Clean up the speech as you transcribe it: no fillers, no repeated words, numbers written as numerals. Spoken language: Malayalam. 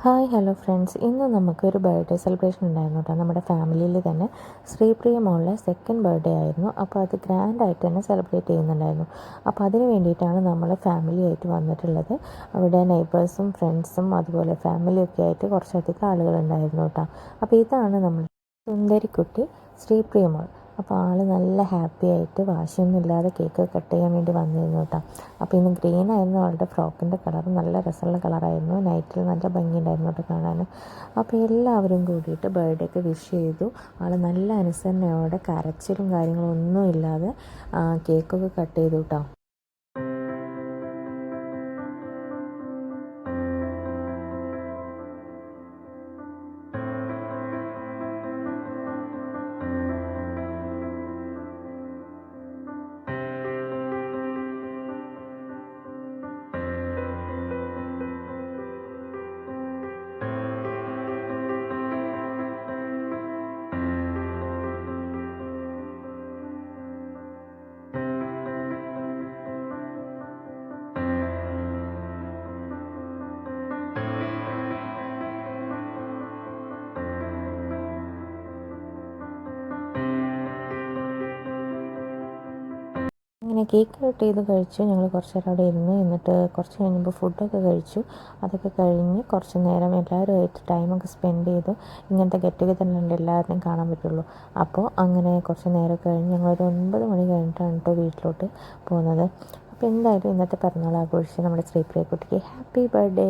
ഹായ് ഹലോ ഫ്രണ്ട്സ്, ഇന്ന് നമുക്കൊരു ബർത്ത്ഡേ സെലിബ്രേഷൻ ഉണ്ടായിരുന്നു കേട്ടോ. നമ്മുടെ ഫാമിലിയിൽ തന്നെ ശ്രീപ്രിയ മോളുടെ സെക്കൻഡ് ബർത്ത്ഡേ ആയിരുന്നു. അപ്പോൾ അത് ഗ്രാൻഡായിട്ട് തന്നെ സെലിബ്രേറ്റ് ചെയ്യുന്നുണ്ടായിരുന്നു. അപ്പോൾ അതിന് വേണ്ടിയിട്ടാണ് നമ്മൾ ഫാമിലിയായിട്ട് വന്നിട്ടുള്ളത്. അവിടെ നെയ്ബേഴ്സും ഫ്രണ്ട്സും അതുപോലെ ഫാമിലിയൊക്കെ ആയിട്ട് കുറച്ചധികം ആളുകളുണ്ടായിരുന്നു കേട്ടോ. അപ്പോൾ ഇതാണ് നമ്മൾ സുന്ദരിക്കുട്ടി ശ്രീപ്രിയ മോൾ. അപ്പോൾ ആൾ നല്ല ഹാപ്പി ആയിട്ട് വാശിയൊന്നും ഇല്ലാതെ കേക്ക് കട്ട് ചെയ്യാൻ വേണ്ടി വന്നിരുന്നു കേട്ടോ. അപ്പോൾ ഇന്ന് ഗ്രീൻ ആയിരുന്നു അവളുടെ ഫ്രോക്കിൻ്റെ കളർ. നല്ല രസമുള്ള കളറായിരുന്നു. നൈറ്റിൽ നല്ല ഭംഗിയുണ്ടായിരുന്നു കേട്ടോ കാണാൻ. അപ്പോൾ എല്ലാവരും കൂടിയിട്ട് ബർത്ത്ഡേക്ക് വിഷ് ചെയ്തു. ആൾ നല്ല അനുസരണയോടെ കരച്ചിലും കാര്യങ്ങളും ഒന്നും ഇല്ലാതെ കേക്കൊക്കെ കട്ട് ചെയ്തു കേട്ടോ. അങ്ങനെ കേക്ക് കട്ട് ചെയ്ത് കഴിച്ചു. ഞങ്ങൾ കുറച്ച് നേരം അവിടെ ഇരുന്നു. എന്നിട്ട് കുറച്ച് കഴിഞ്ഞപ്പോൾ ഫുഡൊക്കെ കഴിച്ചു. അതൊക്കെ കഴിഞ്ഞ് കുറച്ച് നേരം എല്ലാവരുമായിട്ട് ടൈമൊക്കെ സ്പെൻഡ് ചെയ്തു. ഇങ്ങനത്തെ ഗെറ്റ് ടുഗെദറിലുണ്ട് എല്ലാവരെയും കാണാൻ പറ്റുള്ളൂ. അപ്പോൾ അങ്ങനെ കുറച്ച് നേരം കഴിഞ്ഞ് ഞങ്ങളൊരു 9 മണി കഴിഞ്ഞിട്ടാണ് കേട്ടോ വീട്ടിലോട്ട് പോകുന്നത്. അപ്പോൾ എന്തായാലും ഇന്നത്തെ പിറന്നാൾ ആഘോഷിച്ച് നമ്മുടെ ശ്രീപ്രിയ കുട്ടിക്ക് ഹാപ്പി ബർത്ത്ഡേ.